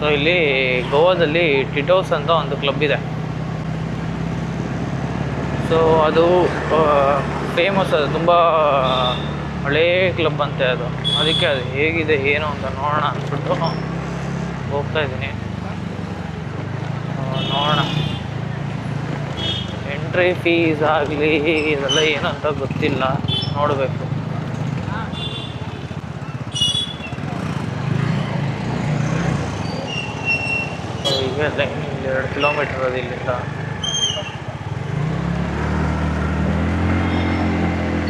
So ಇಲ್ಲಿ ಗೋವಾದಲ್ಲಿ ಟಿಟೋಸ್ ಅಂತ ಒಂದು ಕ್ಲಬ್ ಇದೆ. ಸೊ ಅದು ಫೇಮಸ್, ಅದು ತುಂಬ ಹಳೇ ಕ್ಲಬ್ ಅಂತೆ ಅದು. ಅದಕ್ಕೆ ಅದು ಹೇಗಿದೆ ಏನು ಅಂತ ನೋಡೋಣ ಅಂದ್ಬಿಟ್ಟು ಹೋಗ್ತಾ ಇದ್ದೀನಿ. ನೋಡೋಣ, ಎಂಟ್ರಿ ಫೀಸ್ ಆಗಲಿ ಇದೆಲ್ಲ ಏನಂತ ಗೊತ್ತಿಲ್ಲ, ನೋಡಬೇಕು. ಈಗ 2 ಕಿಲೋಮೀಟರ್ ಅದು ಇಲ್ಲಿಂದ.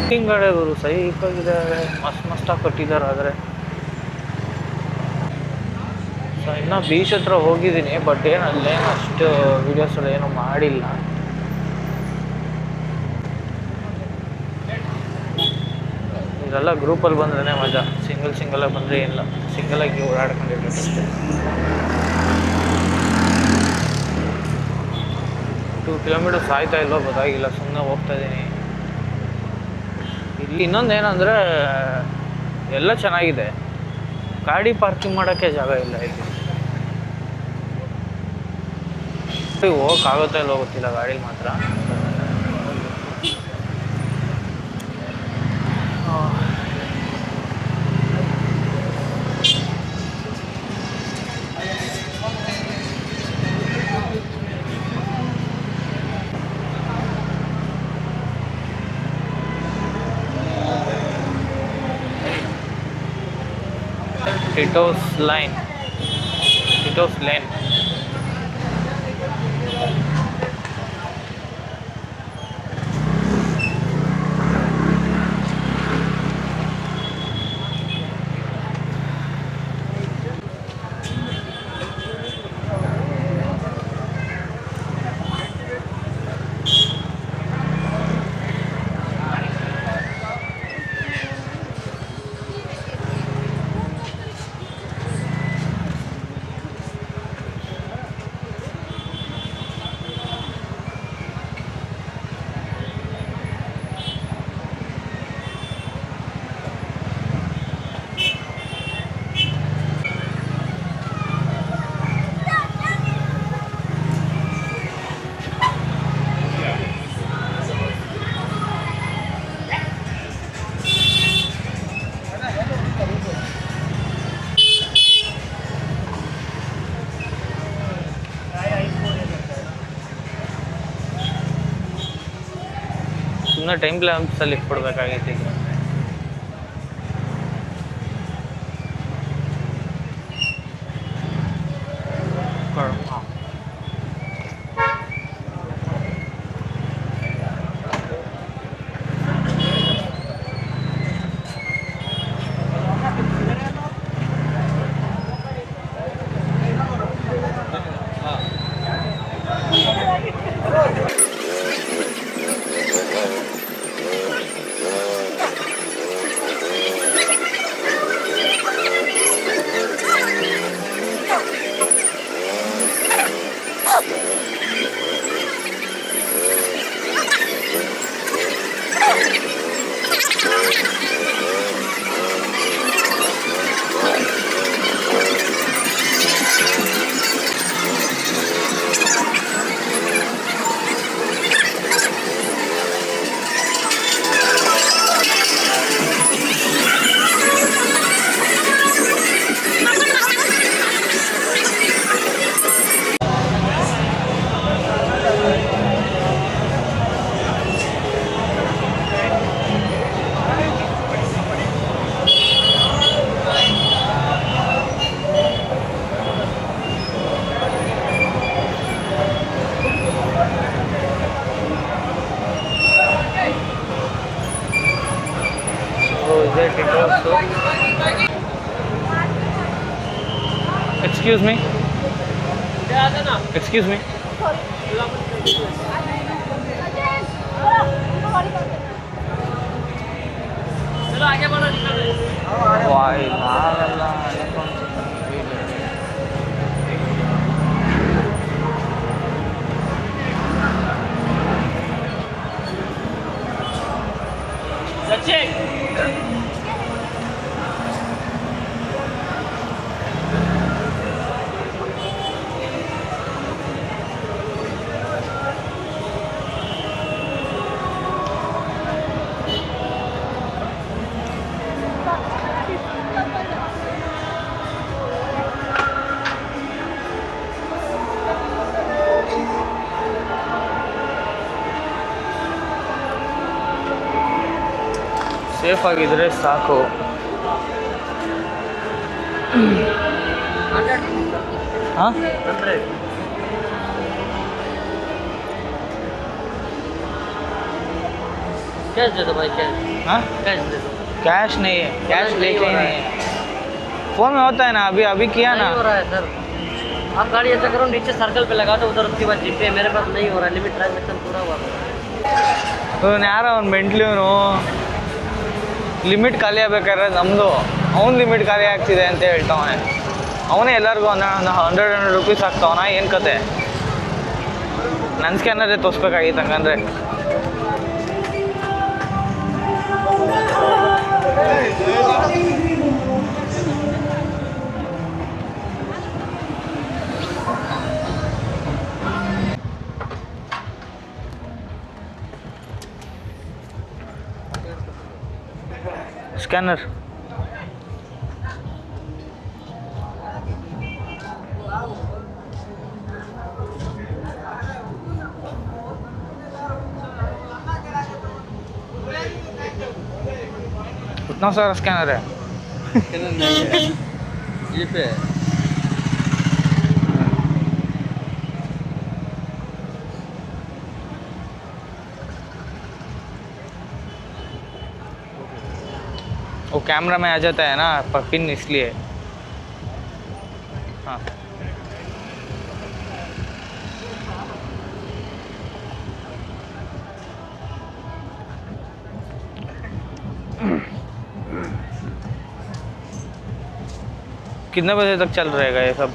ಹಿಂಗಡೆ ಗುರು ಸೈಕಾಗಿದೆ, ಮಸ್ತಾಗಿ ಕಟ್ಟಿದ್ದಾರೆ. ಆದರೆ ಸೊ ಇನ್ನೂ ಬೀಚ್ ಹತ್ರ ಹೋಗಿದ್ದೀನಿ, ಬಟ್ ಏನು ಅಲ್ಲೇನು ಅಷ್ಟು ವೀಡಿಯೋಸ್ ಎಲ್ಲ ಏನೂ ಮಾಡಿಲ್ಲ. ಇದೆಲ್ಲ ಗ್ರೂಪಲ್ಲಿ ಬಂದ್ರೆ ಮಜಾ, ಸಿಂಗಲಾಗಿ ಬಂದರೆ ಏನಿಲ್ಲ, ಸಿಂಗಲಾಗಿ ಓಡಾಡ್ಕೊಂಡಿರ್ಬೇಕಷ್ಟೇ. 2 ಕಿಲೋಮೀಟರ್ಸ್ ಆಯ್ತಾ ಇಲ್ಲೋ ಗೊತ್ತಾಗಿಲ್ಲ, ಸುಮ್ಮನೆ ಹೋಗ್ತಾ ಇದ್ದೀನಿ. ಇಲ್ಲಿ ಇನ್ನೊಂದು ಏನಂದರೆ ಎಲ್ಲ ಚೆನ್ನಾಗಿದೆ, ಗಾಡಿ ಪಾರ್ಕಿಂಗ್ ಮಾಡೋಕ್ಕೆ ಜಾಗ ಇಲ್ಲ ಇಲ್ಲಿ. ಹೋಗೋಕ್ಕಾಗುತ್ತಾ ಇಲ್ಲೋ ಗೊತ್ತಿಲ್ಲ ಗಾಡೀಲಿ ಮಾತ್ರ. ಟಿಟೋಸ್ ಲೇನ್. ಸುಮ್ಮನೆ ಟೈಮ್ ಲ್ಯಾಪ್ಸಲ್ಲಿ ಇಟ್ಬಿಡ್ಬೇಕಾಗಿತ್ತು ಈಗ. Excuse me. चलो आगे बढ़ो, निकल रहे हैं। वाई नाला सचिन ಸೇಫ್ ಆಗಿದ್ರೆ ಸಾಕು. ಹಾಂ कैश दे दो भाई, कैश. हाँ कैश दे दो. कैश नहीं है, कैश लेके ही नहीं है. फ़ोन में होता है ना, अभी किया ना. नहीं हो रहा है सर. आप गाड़ी ऐसा करो, नीचे सर्कल पे लगा दो, उधर उसके बाद जीपे. मेरे पास नहीं हो रहा है, लिमिट ट्रांजेक्शन पूरा हुआ है. ಇವನು ಯಾರೋ ಅವ್ನು ಮೆಂಟ್ಲಿವನು ಲಿಮಿಟ್ ಖಾಲಿ ಆಗ್ಬೇಕಾದ್ರೆ ನಮ್ಮದು ಅವ್ನು ಲಿಮಿಟ್ ಖಾಲಿ ಆಗ್ತಿದೆ ಅಂತ ಹೇಳ್ತಾವನೆ. ಅವನೇ ಎಲ್ಲರಿಗೂ ಒಂದು 100 ರೂಪೀಸ್ ಹಾಕ್ತಾವನ. ಏನು ಕತೆ? ನನ್ನ ಸ್ಕ್ಯಾನರೇ ತೋರಿಸ್ಬೇಕಾಗಿತ್ತು ಹಂಗಂದ್ರೆ. स्कैनर कितना सारा स्कैनर है? ये पे वो कैमरा में आ जाता है ना पिन, इसलिए. हाँ कितने बजे तक चल रहेगा ये सब?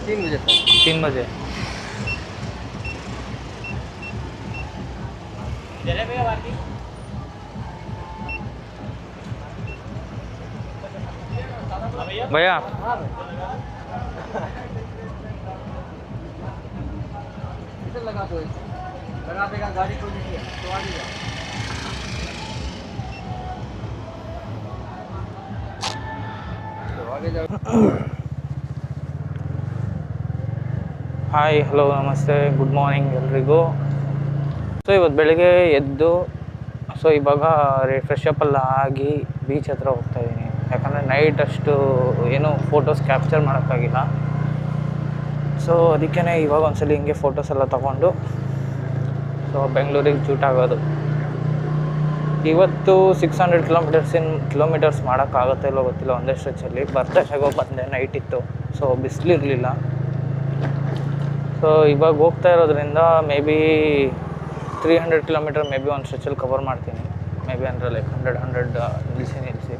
3 बजे तक. 3 बजे. भैया इधर लगा दो, लगा देगा गाड़ी को लीजिए तो आ जाएगा. तो आगे जाओ. ಹಾಯ್ ಹಲೋ ನಮಸ್ತೆ ಗುಡ್ ಮಾರ್ನಿಂಗ್ ಎಲ್ರಿಗೂ. ಸೊ ಇವತ್ತು ಬೆಳಗ್ಗೆ ಎದ್ದು ಇವಾಗ ಫ್ರೆಶ್ ಅಪ್ ಎಲ್ಲ ಆಗಿ ಬೀಚ್ ಹತ್ರ ಹೋಗ್ತಾಯಿದ್ದೀನಿ. ಯಾಕಂದರೆ ನೈಟ್ ಅಷ್ಟು ಏನೂ ಫೋಟೋಸ್ ಕ್ಯಾಪ್ಚರ್ ಮಾಡೋಕ್ಕಾಗಿಲ್ಲ. ಸೊ ಅದಕ್ಕೇ ಇವಾಗ ಒಂದ್ಸಲ ಹಿಂಗೆ ಫೋಟೋಸ್ ಎಲ್ಲ ತೊಗೊಂಡು ಬೆಂಗಳೂರಿಗೆ ಜೂಟ್ ಆಗೋದು. ಇವತ್ತು 600 ಕಿಲೋಮೀಟರ್ಸ್ ಮಾಡೋಕ್ಕಾಗುತ್ತೆ ಇಲ್ಲೋ ಗೊತ್ತಿಲ್ಲ. ಒಂದೇ ಸ್ಟ್ರೆಚಲ್ಲಿ ಬರ್ತಾಗೋ ಬಂದೆ, ನೈಟ್ ಇತ್ತು, ಸೊ ಬಿಸಿಲಿರಲಿಲ್ಲ. ಸೊ ಇವಾಗ ಹೋಗ್ತಾ ಇರೋದ್ರಿಂದ may be 300 kilometre may be ಒಂದು ಸ್ಟ್ರೆಚಲ್ಲಿ ಕವರ್ ಮಾಡ್ತೀನಿ. ಮೇ ಬಿ ಅಂದರೆ ಲೈಕ್ 100 ನಿಲ್ಲಿಸಿ.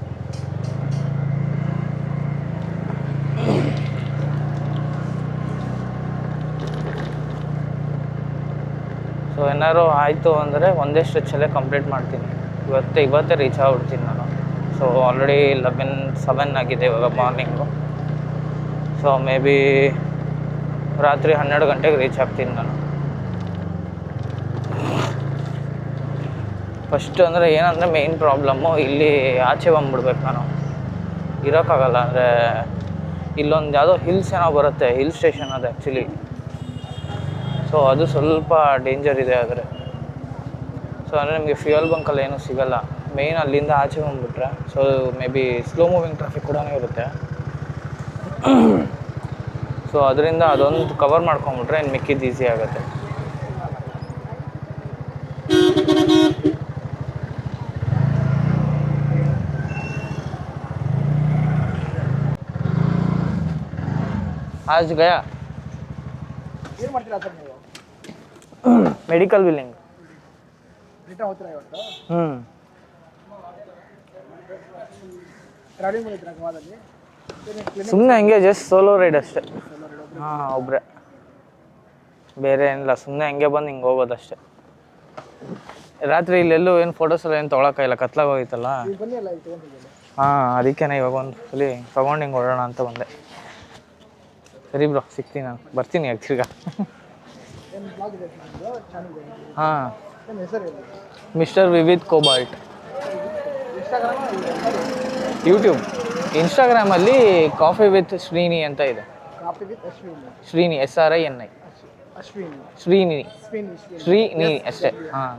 ಸೊ ಏನಾದ್ರು ಆಯಿತು ಅಂದರೆ ಒಂದೇ ಸ್ಟ್ರೆಚಲ್ಲೇ ಕಂಪ್ಲೀಟ್ ಮಾಡ್ತೀನಿ. ಇವತ್ತೇ ರೀಚ್ ಆಗ್ಬಿಡ್ತೀನಿ ನಾನು. ಸೊ ಆಲ್ರೆಡಿ 7 ಆಗಿದೆ ಇವಾಗ ಮಾರ್ನಿಂಗು. ಸೊ ಮೇ ಬಿ ರಾತ್ರಿ 12 ಗಂಟೆಗೆ ರೀಚ್ ಆಗ್ತೀನಿ ನಾನು. ಫಸ್ಟ್ ಅಂದರೆ ಏನಂದರೆ ಮೇಯ್ನ್ ಪ್ರಾಬ್ಲಮ್ಮು ಇಲ್ಲಿ ಆಚೆ ಬಂದ್ಬಿಡ್ಬೇಕು ನಾನು, ಇರೋಕ್ಕಾಗಲ್ಲ. ಅಂದರೆ ಇಲ್ಲೊಂದು ಯಾವುದೋ ಹಿಲ್ಸ್ ಏನೋ ಬರುತ್ತೆ, ಹಿಲ್ ಸ್ಟೇಷನ್ ಅದು ಆ್ಯಕ್ಚುಲಿ. ಸೊ ಅದು ಸ್ವಲ್ಪ ಡೇಂಜರ್ ಇದೆ. ಆದರೆ ಸೊ ಅಂದರೆ ನಿಮಗೆ ಫ್ಯೂಯಲ್ ಬಂಕಲ್ಲಿ ಏನೂ ಸಿಗೋಲ್ಲ. ಮೇಯ್ನ್ ಅಲ್ಲಿಂದ ಆಚೆ ಬಂದುಬಿಟ್ರೆ so may be slow moving traffic ಕೂಡ ಇರುತ್ತೆ. ಸೊ ಅದರಿಂದ ಅದೊಂದು ಕವರ್ ಮಾಡ್ಕೊಂಬಿಟ್ರೆ ಇನ್ನು ಮಿಕ್ಕಿದ್ದು ಈಸಿ ಆಗುತ್ತೆ. आज गया ಏನು ಮಾಡ್ತೀರಾ ಸರ್ ನೀವು? Medical billing. ರಿಟರ್ನ್ ಹೋಗ್ತೀರಾ ಇವತ್ತು? ಟ್ರಾವೆಲಿಂಗ್ ಮಾಡಿದ್ರಾ ಗೋವಾದಲ್ಲಿ? ಸುಮ್ಮನೆ ಹಂಗೆ ಜಸ್ಟ್ ಸೋಲೋ ರೈಡ್ ಅಷ್ಟೇ. ಹಾಂ, ಒಬ್ಬರೇ, ಬೇರೆ ಏನಿಲ್ಲ. ಸುಮ್ಮನೆ ಹಂಗೆ ಬಂದು ಹಿಂಗೆ ಹೋಗೋದಷ್ಟೇ. ರಾತ್ರಿ ಇಲ್ಲೆಲ್ಲೂ ಏನು ಫೋಟೋಸ್ ಎಲ್ಲ ಏನು ತೊಗೊಳಕ್ಕಾಗಿಲ್ಲ, ಕತ್ಲಾಗೋಗಿತ್ತಲ್ಲ. ಹಾಂ, ಅದಕ್ಕೇನೆ ಇವಾಗ ಒಂದು ಸಲ ತೊಗೊಂಡು ಹಿಂಗೆ ಹೊಡೋಣ ಅಂತ ಬಂದೆ. ಸರಿ ಬ್ರೋ, ಸಿಗ್ತೀನಿ, ನಾನು ಬರ್ತೀನಿ ಆ್ಯಕ್ಚುಲಿ. ಹಾಂ, ಮಿಸ್ಟರ್ ವಿವಿತ್ ಕೋಬಾಲ್ಟ್. ಯೂಟ್ಯೂಬ್, ಇನ್ಸ್ಟಾಗ್ರಾಮಲ್ಲಿ ಕಾಫಿ ವಿತ್ ಶ್ರೀನಿ ಅಂತ ಇದೆ. ಶ್ರೀನಿ, SRINI, ಶ್ರೀನಿ ಅಷ್ಟೇ. ಹಾಂ,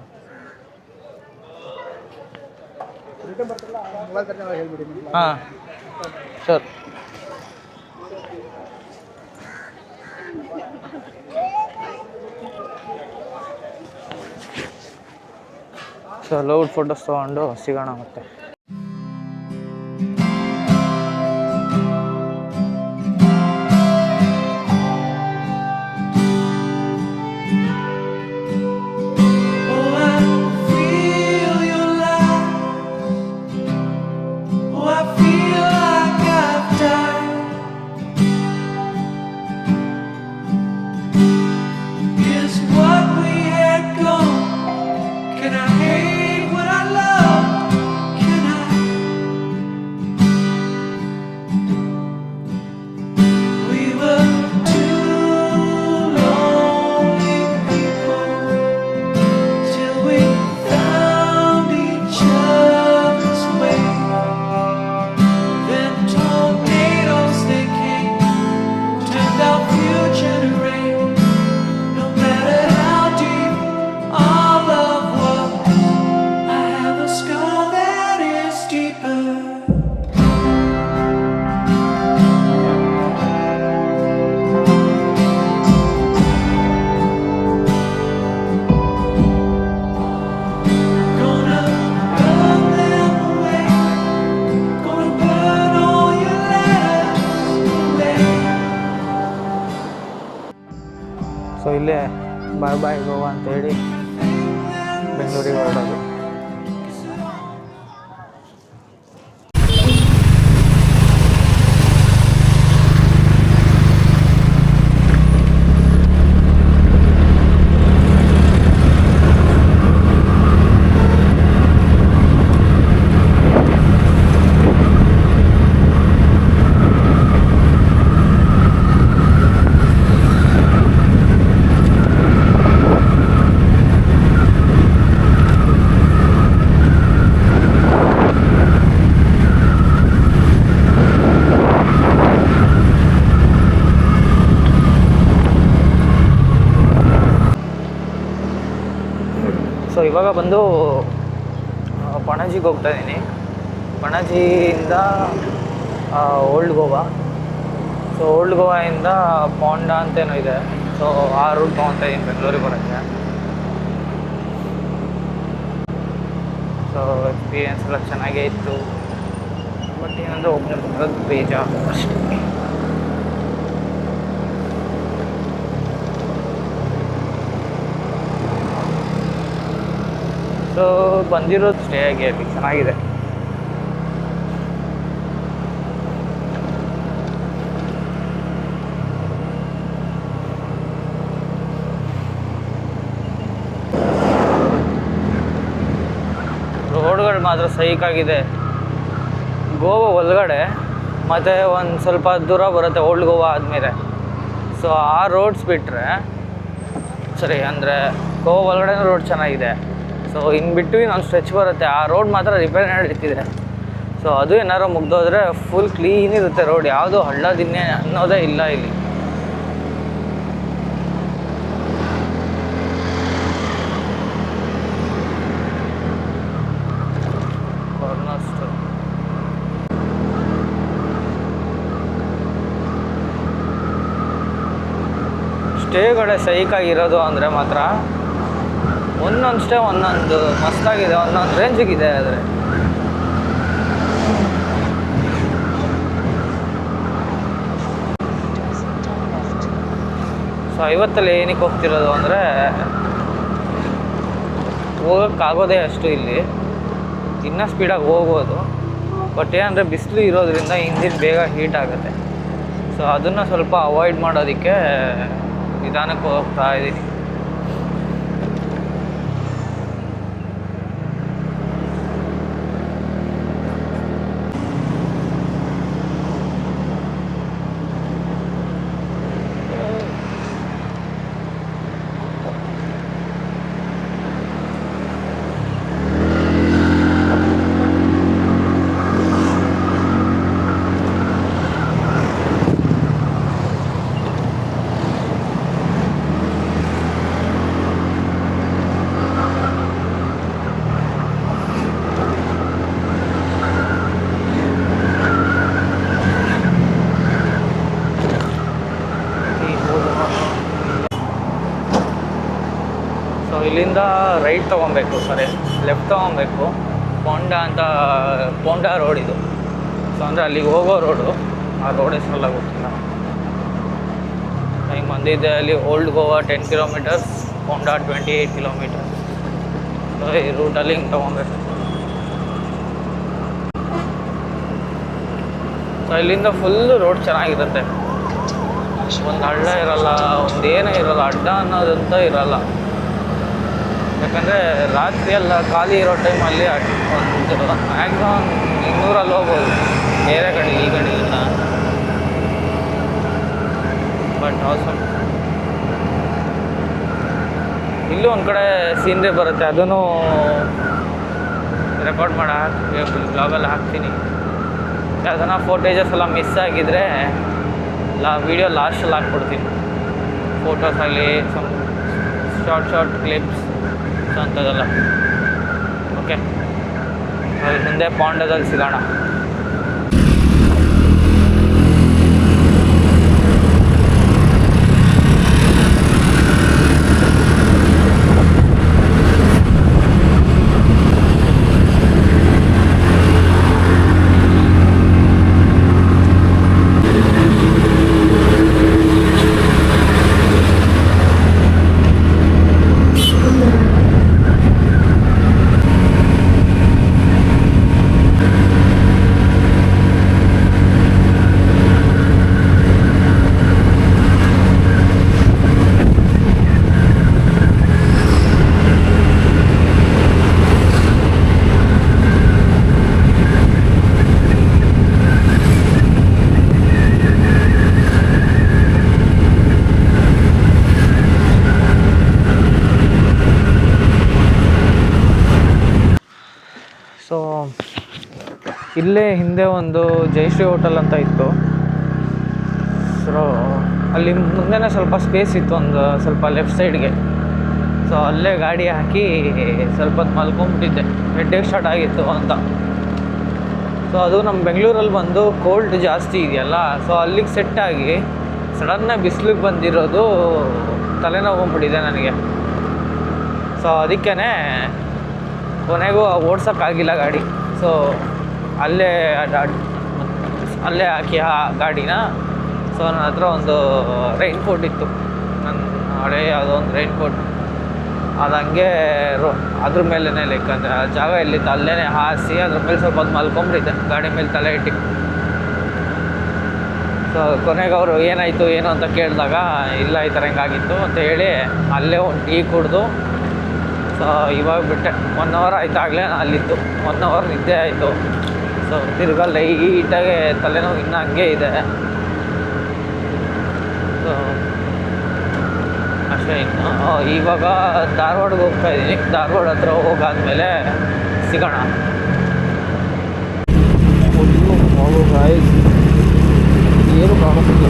ಹಾಂ ಸರ್. ಸೊ ಲೌಡ್ ಫೋಟೋಸ್ ತೊಗೊಂಡು ಸಿಗೋಣ ಮತ್ತೆ. ಸೊ ಇಲ್ಲೇ ಬಾಯ್ ಬಾಯ್ ಗೋವಾ ಅಂತೇಳಿ ಬೆಂಗಳೂರಿಗೆ ಹೊರಡೋದು. ಸೊ ಇವಾಗ ಬಂದು ಪಣಜಿಗೆ ಹೋಗ್ತಾ ಇದ್ದೀನಿ. ಪಣಜಿಯಿಂದ ಓಲ್ಡ್ ಗೋವಾ. ಸೊ ಓಲ್ಡ್ ಗೋವಾಯಿಂದ ಪಾಂಡಾ ಅಂತೇನೋ ಇದೆ. ಸೊ ಆ ರೂಟ್ ತೊಗೊತಾ ಇದ್ದೀನಿ ಬೆಂಗಳೂರಿಗೆ ಬರೋಕ್ಕೆ. ಸೊ ಎಕ್ಸ್ಪೀರಿಯನ್ಸ್ ಎಲ್ಲ ಚೆನ್ನಾಗೇ ಇತ್ತು. ಬಟ್ ಏನಂದರೆ ಒಬ್ಬನೇ ಬರೋದು ಬೇಜಾರು ಅಷ್ಟೇ. ಸೊ ಬಂದಿರೋದು ಸ್ಟೇ ಆಗಿ ಅಲ್ಲಿ ಚೆನ್ನಾಗಿದೆ. ರೋಡ್ಗಳು ಮಾತ್ರ ಸೈಕಾಗಿದೆ. ಗೋವಾ ಒಳಗಡೆ ಮತ್ತು ಒಂದು ಸ್ವಲ್ಪ ದೂರ ಬರುತ್ತೆ ಓಲ್ಡ್ ಗೋವಾ ಆದಮೇಲೆ. ಸೊ ಆ ರೋಡ್ಸ್ ಬಿಟ್ಟರೆ ಸರಿ ಅಂದರೆ ಗೋವಾ ಒಳಗಡೆ ರೋಡ್ ಚೆನ್ನಾಗಿದೆ. ಸೊ ಇನ್ನು ಬಿಟ್ಟು ಇನ್ನೊಂದು ಸ್ಟ್ರೆಚ್ ಬರುತ್ತೆ, ಆ ರೋಡ್ ಮಾತ್ರ ರಿಪೇರಿ ನಡೀತಿದೆ. ಸೊ ಅದು ಏನಾರು ಮುಗ್ದೋದ್ರೆ ಫುಲ್ ಕ್ಲೀನ್ ಇರುತ್ತೆ ರೋಡ್, ಯಾವುದೂ ಹಳ್ಳ ದಿನ್ನೆ ಅನ್ನೋದೇ ಇಲ್ಲ ಇಲ್ಲಿ. ಸ್ಟೇಗಳೇ ಸೈಕಾಗಿರೋದು ಅಂದರೆ ಮಾತ್ರ ಒಂದೊಂದು ಸ್ಟೇ ಒಂದೊಂದು ಮಸ್ತಾಗಿದೆ, ಒಂದೊಂದು ರೇಂಜಿಗಿದೆ. ಆದರೆ ಸೊ 50 ಏನಕ್ಕೆ ಹೋಗ್ತಿರೋದು ಅಂದರೆ ಹೋಗೋಕ್ಕಾಗೋದೇ ಅಷ್ಟು. ಇಲ್ಲಿ ಇನ್ನೂ ಸ್ಪೀಡಾಗಿ ಹೋಗ್ಬೋದು, ಬಟ್ ಏನಂದರೆ ಬಿಸಿಲು ಇರೋದ್ರಿಂದ ಇಂಜಿನ್ ಬೇಗ ಹೀಟ್ ಆಗುತ್ತೆ. ಸೊ ಅದನ್ನು ಸ್ವಲ್ಪ ಅವಾಯ್ಡ್ ಮಾಡೋದಕ್ಕೆ ನಿಧಾನಕ್ಕೆ ಹೋಗ್ತಾ ಇದ್ದೀನಿ. ಇಲ್ಲಿಂದ ರೈಟ್ ತೊಗೊಬೇಕು, ಸಾರಿ ಲೆಫ್ಟ್ ತೊಗೊಬೇಕು. ಪೋಂಡಾ ರೋಡ್ ಇದು. ಸೊ ಅಂದರೆ ಅಲ್ಲಿಗೆ ಹೋಗೋ ರೋಡು, ಆ ರೋಡ್ ಹೆಸರೆಲ್ಲ ಗೊತ್ತಿಲ್ಲ. ಹಿಂಗೆ ಬಂದಿದ್ದೆ ಅಲ್ಲಿ old Goa 10 kilometres, Ponda 28 kilometres. So ಈ ರೂಟಲ್ಲಿ ಹಿಂಗೆ ತೊಗೊಬೇಕು. ಸೊ ಇಲ್ಲಿಂದ ಫುಲ್ ರೋಡ್ ಚೆನ್ನಾಗಿರುತ್ತೆ, ಒಂದು ಹಳ್ಳ ಇರಲ್ಲ, ಒಂದು ಏನೇ ಇರೋಲ್ಲ, ಅಡ್ಡ ಅನ್ನೋದಂತ ಇರಲ್ಲ. ಯಾಕಂದರೆ ರಾತ್ರಿ ಎಲ್ಲ ಖಾಲಿ ಇರೋ ಟೈಮಲ್ಲಿ ಒಂದು ಮ್ಯಾಕ್ಸಿಮಮ್ 200 ಹೋಗ್ಬೋದು ಬೇರೆ ಕಡೆ, ಈ ಕಡೆ ಇಲ್ಲ. ಬಟ್ ಆಲ್ಸಮ್ ಇಲ್ಲೂ ಒಂದು ಕಡೆ ಸೀನ್ರಿ ಬರುತ್ತೆ, ಅದನ್ನು ರೆಕಾರ್ಡ್ ಮಾಡಿ ಬ್ಲಾಗಲ್ಲಿ ಹಾಕ್ತೀನಿ. ಯಾವ್ದಾನ ಫೋಟೇಜಸ್ ಎಲ್ಲ ಮಿಸ್ ಆಗಿದ್ರೆ ವಿಡಿಯೋ ಲಾಸ್ಟಲ್ಲಿ ಹಾಕ್ಕೊಡ್ತೀನಿ. ಫೋಟೋಸ್ ಆಗಲಿ, ಶಾರ್ಟ್ ಕ್ಲಿಪ್ಸ್ ಅಂಥದ್ದೆಲ್ಲ. ಓಕೆ, ಅಲ್ಲಿ ಮುಂದೆ ಪಾಂಡದಲ್ಲಿ ಸಿಗೋಣ. ಸೊ ಇಲ್ಲೇ ಹಿಂದೆ ಒಂದು ಜಯಶ್ರೀ ಹೋಟೆಲ್ ಅಂತ ಇತ್ತು. ಸೊ ಅಲ್ಲಿ ಮುಂದೆನೇ ಸ್ವಲ್ಪ ಸ್ಪೇಸ್ ಇತ್ತು, ಒಂದು ಸ್ವಲ್ಪ ಲೆಫ್ಟ್ ಸೈಡ್ಗೆ. ಸೊ ಅಲ್ಲೇ ಗಾಡಿ ಹಾಕಿ ಸ್ವಲ್ಪ ಹೊತ್ತು ಮಲ್ಕೊಂಬಿಟ್ಟಿದ್ದೆ, ಹೆಡ್ಡೇಕ್ ಸ್ಟಾರ್ಟ್ ಆಗಿತ್ತು ಅಂತ. ಸೊ ಅದು ನಮ್ಮ ಬೆಂಗಳೂರಲ್ಲಿ ಬಂದು ಕೋಲ್ಡ್ ಜಾಸ್ತಿ ಇದೆಯಲ್ಲ, ಸೊ ಅಲ್ಲಿಗೆ ಸೆಟ್ಟಾಗಿ ಸಡನ್ನಾಗಿ ಬಿಸಿಲಿಗೆ ಬಂದಿರೋದು ತಲೆನೋವು ಬಂದ್ಬಿಟ್ಟಿದೆ ನನಗೆ. ಸೊ ಅದಕ್ಕೇ ಕೊನೆಗೂ ಓಡ್ಸೋಕ್ಕಾಗಿಲ್ಲ ಗಾಡಿ. ಸೊ ಅಲ್ಲೇ ಹಾಕಿ ಆ ಗಾಡಿನ. ಸೊ ನನ್ನ ಹತ್ರ ಒಂದು ರೈನ್ ಕೋಟ್ ಇತ್ತು, ನನ್ನ ಹಳೆ ಯಾವುದೋ ಒಂದು ರೈನ್ ಕೋಟ್. ಅದು ಹಂಗೆ ಅದ್ರ ಮೇಲೇ ಲೈಕ್ ಅಂದರೆ ಆ ಜಾಗ ಎಲ್ಲಿತ್ತು ಅಲ್ಲೇ ಹಾಸಿ ಅದ್ರ ಮೇಲೆ ಸ್ವಲ್ಪ ಹೊತ್ತು ಮಲ್ಕೊಂಬಿಟ್ಟಿದ್ದೆ, ಗಾಡಿ ಮೇಲೆ ತಲೆ ಇಟ್ಟು. ಸೊ ಕೊನೆಗೆ ಅವರು ಏನಾಯಿತು ಏನು ಅಂತ ಕೇಳಿದಾಗ, ಇಲ್ಲ ಈ ಥರ ಹಿಂಗಾಗಿತ್ತು ಅಂತ ಹೇಳಿ ಅಲ್ಲೇ ಒಂದು ಟೀ ಕುಡಿದು ಸೊ ಇವಾಗ ಬಿಟ್ಟೆ. 1 ಅವರ್ ಆಯ್ತಾಗಲೇ ಅಲ್ಲಿತ್ತು, 1 ಅವರ್ ನಿದ್ದೆ ಆಯಿತು. ಸೊ ತಿರ್ಗಾ ಲೈಟಾಗೆ ತಲೆನೋವು ಇನ್ನೂ ಹಂಗೆ ಇದೆ. ಸೊ ಅಷ್ಟೇ. ಇನ್ನು ಇವಾಗ ಧಾರವಾಡಕ್ಕೆ ಹೋಗ್ತಾಯಿದ್ದೀನಿ, ಧಾರವಾಡ ಹತ್ರ ಹೋಗಾದ್ಮೇಲೆ ಸಿಗೋಣ. ಏನು ಕಾಣಿಸ್ತಿಲ್ಲ,